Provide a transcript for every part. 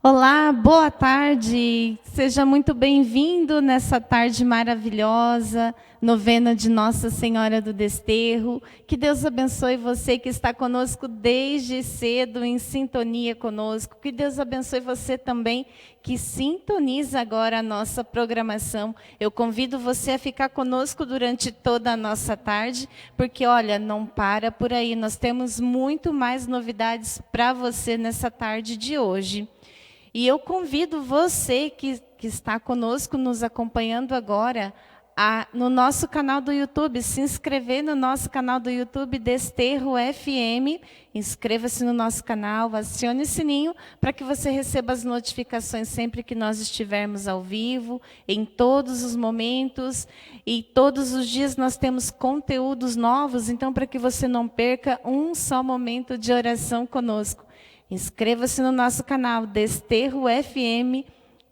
Olá, boa tarde. Seja muito bem-vindo nessa tarde maravilhosa, novena de Nossa Senhora do Desterro. Que Deus abençoe você que está conosco desde cedo, em sintonia conosco. Que Deus abençoe você também que sintoniza agora a nossa programação. Eu convido você a ficar conosco durante toda a nossa tarde, porque, olha, não para por aí. Nós temos muito mais novidades para você nessa tarde de hoje. E eu convido você que está conosco, nos acompanhando agora, no nosso canal do YouTube, se inscrever no nosso canal do YouTube, Desterro FM. Inscreva-se no nosso canal, acione o sininho para que você receba as notificações sempre que nós estivermos ao vivo, em todos os momentos. E todos os dias nós temos conteúdos novos, então para que você não perca um só momento de oração conosco. Inscreva-se no nosso canal Desterro FM,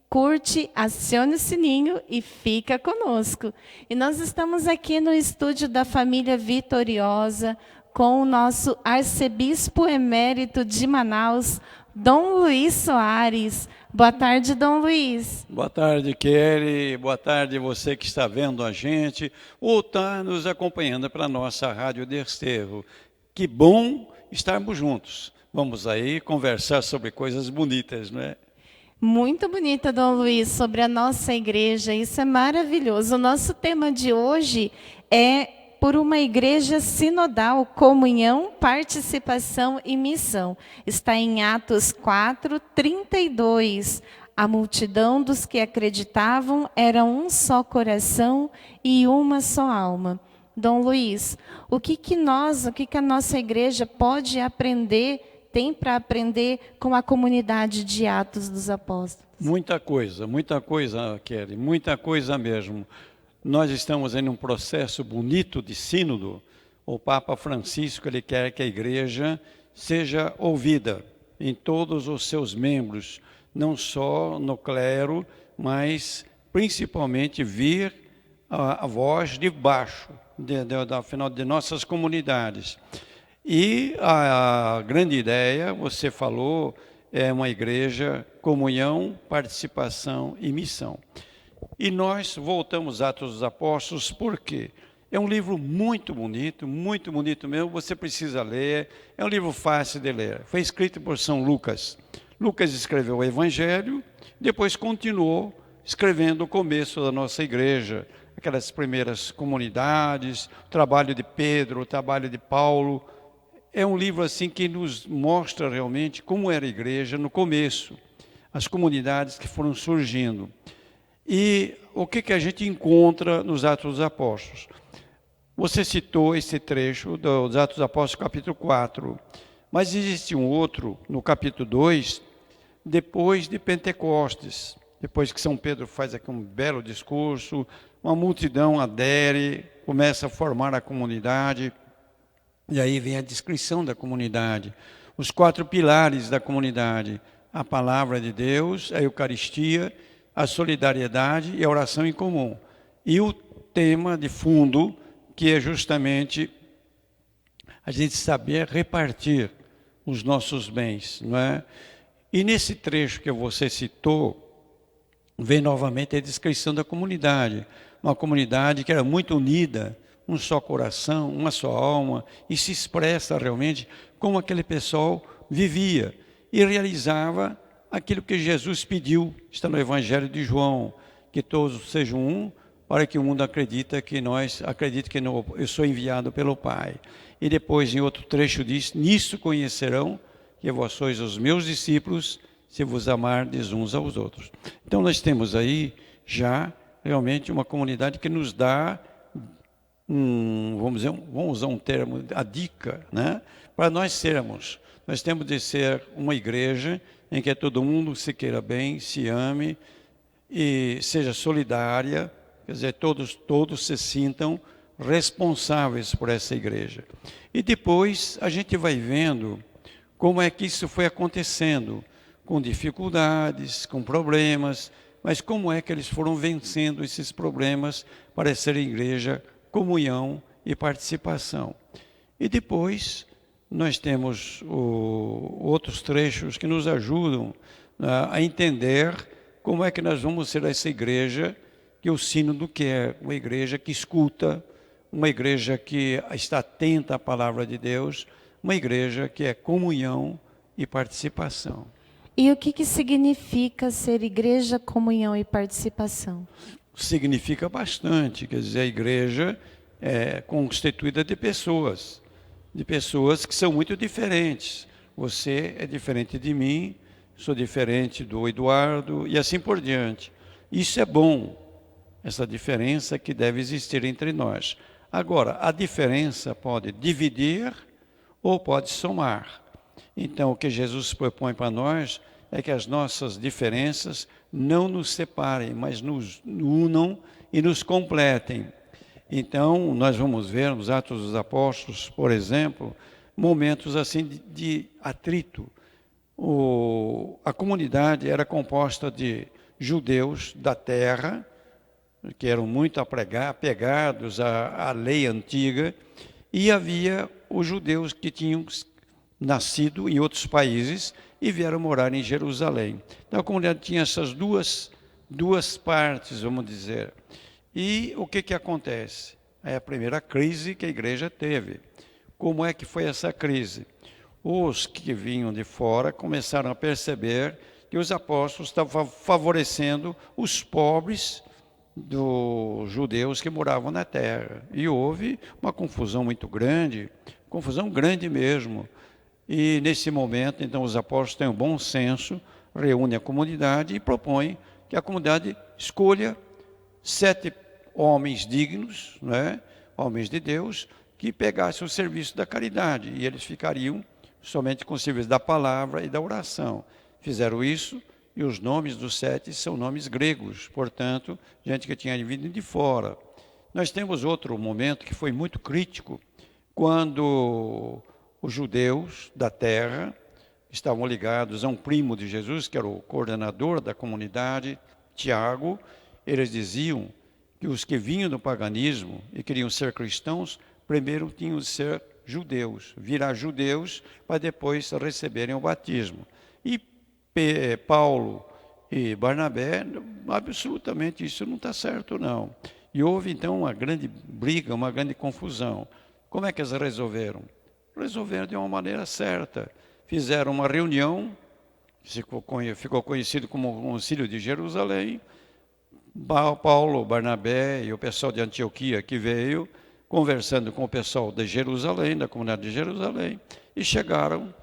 curte, acione o sininho e fica conosco. E nós estamos aqui no estúdio da família Vitoriosa com o nosso arcebispo emérito de Manaus, Dom Luiz Soares. Boa tarde, Dom Luiz. Boa tarde, Kelly. Boa tarde você que está vendo a gente ou está nos acompanhando para a nossa Rádio Desterro. Que bom estarmos juntos. Vamos aí conversar sobre coisas bonitas, não é? Muito bonita, Dom Luiz, sobre a nossa igreja. Isso é maravilhoso. O nosso tema de hoje é por uma igreja sinodal, comunhão, participação e missão. Está em Atos 4:32. A multidão dos que acreditavam era um só coração e uma só alma. Dom Luiz, o que a nossa igreja pode aprender, tem para aprender com a comunidade de Atos dos Apóstolos? Muita coisa, Kelly, muita coisa mesmo. Nós estamos em um processo bonito de sínodo. O Papa Francisco, ele quer que a igreja seja ouvida em todos os seus membros, não só no clero, mas principalmente vir a voz de baixo, de nossas comunidades. E a grande ideia, você falou, é uma igreja, comunhão, participação e missão. E nós voltamos a Atos dos Apóstolos, porque é um livro muito bonito mesmo, você precisa ler, é um livro fácil de ler. Foi escrito por São Lucas. Lucas escreveu o Evangelho, depois continuou escrevendo o começo da nossa igreja, aquelas primeiras comunidades, o trabalho de Pedro, o trabalho de Paulo. É um livro assim que nos mostra realmente como era a igreja no começo, as comunidades que foram surgindo. E o que a gente encontra nos Atos dos Apóstolos? Você citou esse trecho dos Atos dos Apóstolos, capítulo 4, mas existe um outro, no capítulo 2, depois de Pentecostes, depois que São Pedro faz aqui um belo discurso, uma multidão adere, começa a formar a comunidade. E aí vem a descrição da comunidade, os 4 pilares da comunidade: a palavra de Deus, a Eucaristia, a solidariedade e a oração em comum. E o tema de fundo, que é justamente a gente saber repartir os nossos bens, não é? E nesse trecho que você citou, vem novamente a descrição da comunidade, uma comunidade que era muito unida, um só coração, uma só alma, e se expressa realmente como aquele pessoal vivia e realizava aquilo que Jesus pediu, está no Evangelho de João, que todos sejam um, para que o mundo acredite que eu sou enviado pelo Pai. E depois em outro trecho diz: nisso conhecerão que vós sois os meus discípulos, se vos amardes uns aos outros. Então nós temos aí já realmente uma comunidade que nos dá vamos usar um termo, a dica, né? Para nós temos de ser uma igreja em que todo mundo se queira bem, se ame e seja solidária, quer dizer, todos se sintam responsáveis por essa igreja. E depois a gente vai vendo como é que isso foi acontecendo, com dificuldades, com problemas, mas como é que eles foram vencendo esses problemas para ser igreja, comunhão e participação. E depois nós temos outros trechos que nos ajudam a entender como é que nós vamos ser essa igreja que o sínodo quer, uma igreja que escuta, uma igreja que está atenta à palavra de Deus, uma igreja que é comunhão e participação. E o que significa ser igreja, comunhão e participação? Significa bastante, quer dizer, a igreja é constituída de pessoas que são muito diferentes. Você é diferente de mim, sou diferente do Eduardo e assim por diante. Isso é bom, essa diferença que deve existir entre nós. Agora, a diferença pode dividir ou pode somar. Então, o que Jesus propõe para nós é que as nossas diferenças não nos separem, mas nos unam e nos completem. Então, nós vamos ver nos Atos dos Apóstolos, por exemplo, momentos assim de atrito. A comunidade era composta de judeus da terra, que eram muito apegados à lei antiga, e havia os judeus que tinham nascido em outros países e vieram morar em Jerusalém. Então a comunidade tinha essas duas partes, vamos dizer. E o que acontece? É a primeira crise que a igreja teve. Como é que foi essa crise? Os que vinham de fora começaram a perceber que os apóstolos estavam favorecendo os pobres dos judeus que moravam na terra. E houve uma confusão muito grande, confusão grande mesmo. E nesse momento, então, os apóstolos têm um bom senso, reúnem a comunidade e propõem que a comunidade escolha 7 homens dignos, né, homens de Deus, que pegassem o serviço da caridade. E eles ficariam somente com o serviço da palavra e da oração. Fizeram isso e os nomes dos 7 são nomes gregos, portanto, gente que tinha vindo de fora. Nós temos outro momento que foi muito crítico, quando os judeus da terra estavam ligados a um primo de Jesus, que era o coordenador da comunidade, Tiago. Eles diziam que os que vinham do paganismo e queriam ser cristãos, primeiro tinham de ser judeus, virar judeus, para depois receberem o batismo. E Paulo e Barnabé, absolutamente isso não está certo, não. E houve, então, uma grande briga, uma grande confusão. Como é que eles resolveram? Resolveram de uma maneira certa. Fizeram uma reunião, ficou conhecido como o Concílio de Jerusalém. Paulo, Barnabé e o pessoal de Antioquia que veio, conversando com o pessoal de Jerusalém, da comunidade de Jerusalém, e chegaram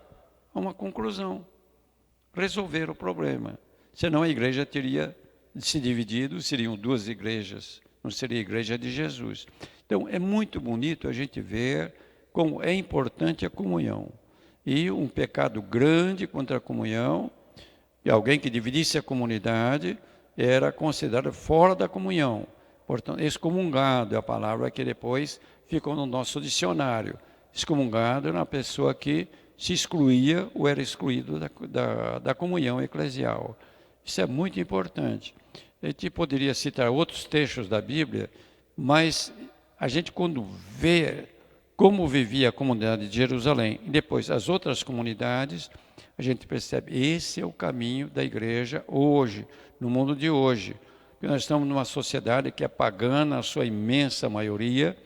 a uma conclusão. Resolveram o problema. Senão a igreja teria se dividido, seriam 2 igrejas, não seria a igreja de Jesus. Então, é muito bonito a gente ver como é importante a comunhão. E um pecado grande contra a comunhão, e alguém que dividisse a comunidade, era considerado fora da comunhão. Portanto, excomungado é a palavra que depois ficou no nosso dicionário. Excomungado era uma pessoa que se excluía ou era excluído da comunhão eclesial. Isso é muito importante. A gente poderia citar outros textos da Bíblia, mas a gente, quando vê como vivia a comunidade de Jerusalém e depois as outras comunidades, a gente percebe esse é o caminho da igreja hoje, no mundo de hoje. Porque nós estamos numa sociedade que é pagã na sua imensa maioria,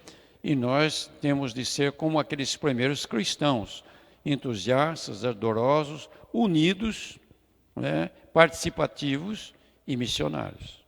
e nós temos de ser como aqueles primeiros cristãos, entusiastas, ardorosos, unidos, né, participativos e missionários.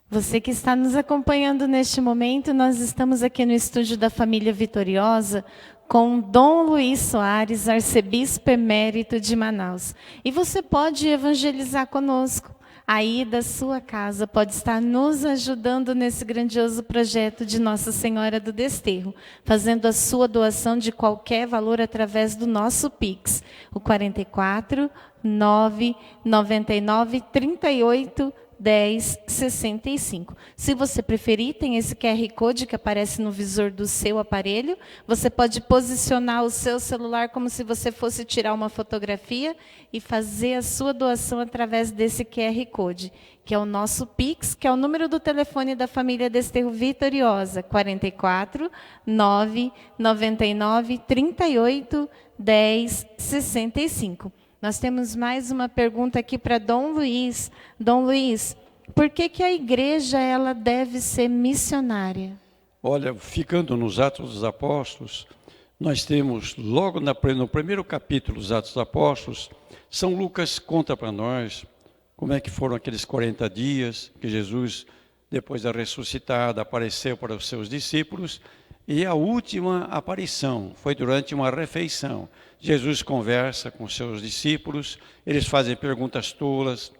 Você que está nos acompanhando neste momento, nós estamos aqui no estúdio da Família Vitoriosa com Dom Luiz Soares, arcebispo emérito de Manaus. E você pode evangelizar conosco. Aí da sua casa pode estar nos ajudando nesse grandioso projeto de Nossa Senhora do Desterro, fazendo a sua doação de qualquer valor através do nosso Pix, o 44 999 38 1065. Se você preferir, tem esse QR Code que aparece no visor do seu aparelho. Você pode posicionar o seu celular como se você fosse tirar uma fotografia e fazer a sua doação através desse QR Code, que é o nosso Pix, que é o número do telefone da família Desterro Vitoriosa, 44 999 38 1065. Nós temos mais uma pergunta aqui para Dom Luiz. Dom Luiz, por que a igreja ela deve ser missionária? Olha, ficando nos Atos dos Apóstolos, nós temos logo no primeiro capítulo dos Atos dos Apóstolos, São Lucas conta para nós como é que foram aqueles 40 dias que Jesus, depois da ressuscitada, apareceu para os seus discípulos, e a última aparição foi durante uma refeição. Jesus conversa com seus discípulos, eles fazem perguntas tolas,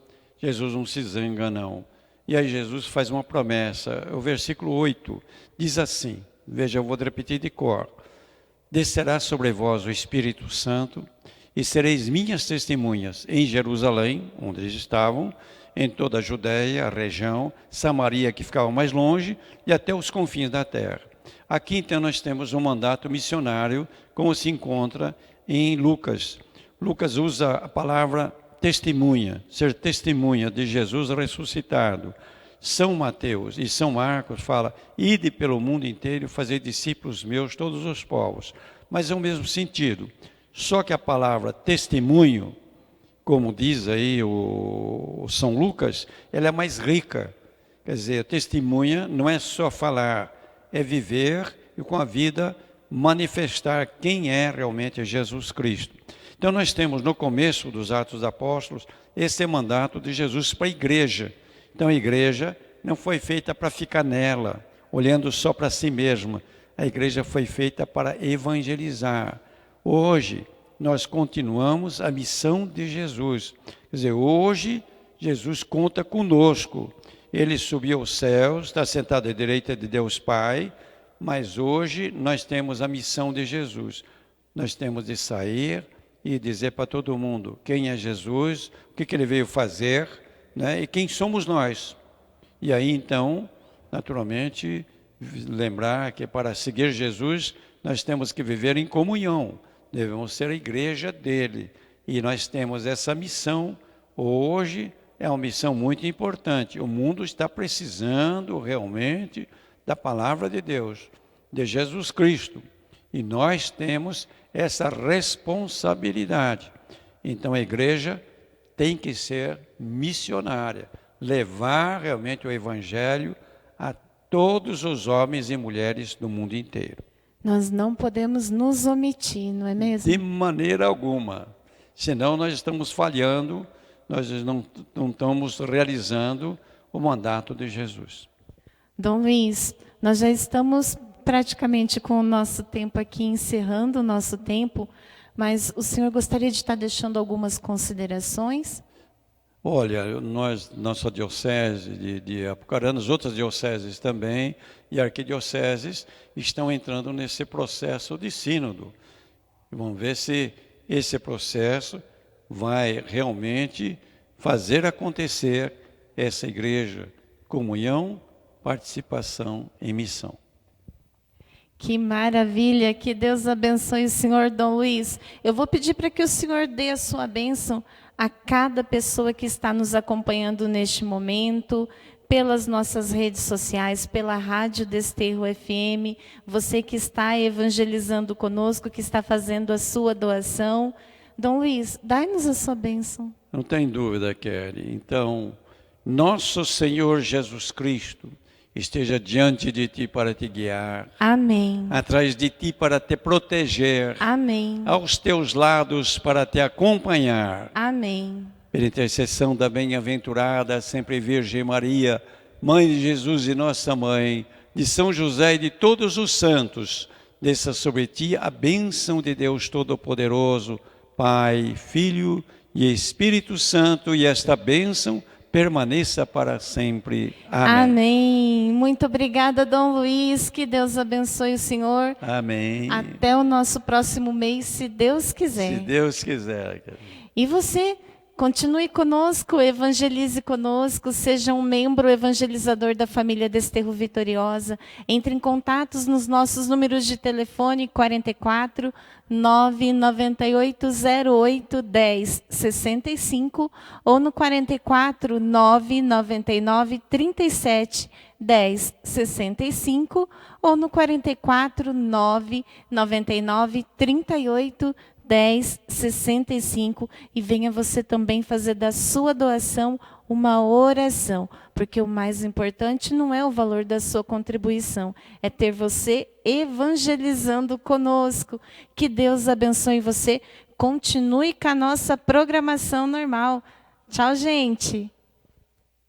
Jesus não se zanga não. E aí Jesus faz uma promessa, o versículo 8 diz assim, veja, eu vou repetir de cor: descerá sobre vós o Espírito Santo, e sereis minhas testemunhas em Jerusalém, onde eles estavam, em toda a Judéia, a região, Samaria, que ficava mais longe, e até os confins da terra. Aqui, então, nós temos um mandato missionário, como se encontra em Lucas. Lucas usa a palavra testemunha, ser testemunha de Jesus ressuscitado. São Mateus e São Marcos fala: ide pelo mundo inteiro, fazer discípulos meus, todos os povos. Mas é o mesmo sentido. Só que a palavra testemunho, como diz aí o São Lucas, ela é mais rica. Quer dizer, testemunha não é só falar, é viver e com a vida manifestar quem é realmente Jesus Cristo. Então nós temos no começo dos Atos dos Apóstolos esse mandato de Jesus para a igreja. Então a igreja não foi feita para ficar nela, olhando só para si mesma. A igreja foi feita para evangelizar. Hoje nós continuamos a missão de Jesus. Quer dizer, hoje Jesus conta conosco. Ele subiu aos céus, está sentado à direita de Deus Pai, mas hoje nós temos a missão de Jesus. Nós temos de sair e dizer para todo mundo quem é Jesus, o que ele veio fazer, né, e quem somos nós. E aí então, naturalmente, lembrar que para seguir Jesus nós temos que viver em comunhão, devemos ser a igreja dele. E nós temos essa missão hoje. É uma missão muito importante. O mundo está precisando realmente da palavra de Deus, de Jesus Cristo. E nós temos essa responsabilidade. Então a igreja tem que ser missionária, levar realmente o evangelho a todos os homens e mulheres do mundo inteiro. Nós não podemos nos omitir, não é mesmo? De maneira alguma. Senão nós estamos falhando, nós não estamos realizando o mandato de Jesus. Dom Luiz, nós já estamos praticamente com o nosso tempo aqui, encerrando o nosso tempo, mas o senhor gostaria de estar deixando algumas considerações? Olha, nossa diocese de Apucarana, as outras dioceses também, e arquidioceses, estão entrando nesse processo de sínodo. Vamos ver se esse processo vai realmente fazer acontecer essa igreja, comunhão, participação e missão. Que maravilha, que Deus abençoe o senhor Dom Luiz. Eu vou pedir para que o senhor dê a sua bênção a cada pessoa que está nos acompanhando neste momento, pelas nossas redes sociais, pela Rádio Desterro FM, você que está evangelizando conosco, que está fazendo a sua doação. Dom Luiz, dai-nos a sua bênção. Não tem dúvida, Kelly. Então, nosso Senhor Jesus Cristo esteja diante de ti para te guiar. Amém. Atrás de ti para te proteger. Amém. Aos teus lados para te acompanhar. Amém. Pela intercessão da bem-aventurada, sempre Virgem Maria, Mãe de Jesus e nossa Mãe, de São José e de todos os santos, desça sobre ti a bênção de Deus Todo-Poderoso, Pai, Filho e Espírito Santo, e esta bênção permaneça para sempre. Amém. Amém. Muito obrigada, Dom Luiz. Que Deus abençoe o senhor. Amém. Até o nosso próximo mês, se Deus quiser. Se Deus quiser. E você, continue conosco, evangelize conosco, seja um membro evangelizador da família Desterro Vitoriosa. Entre em contatos nos nossos números de telefone 44 99808 1065 ou no 44 999 37 1065 ou no 44 999 38 1065 e venha você também fazer da sua doação uma oração, porque o mais importante não é o valor da sua contribuição, é ter você evangelizando conosco. Que Deus abençoe você. Continue com a nossa programação normal. Tchau, gente.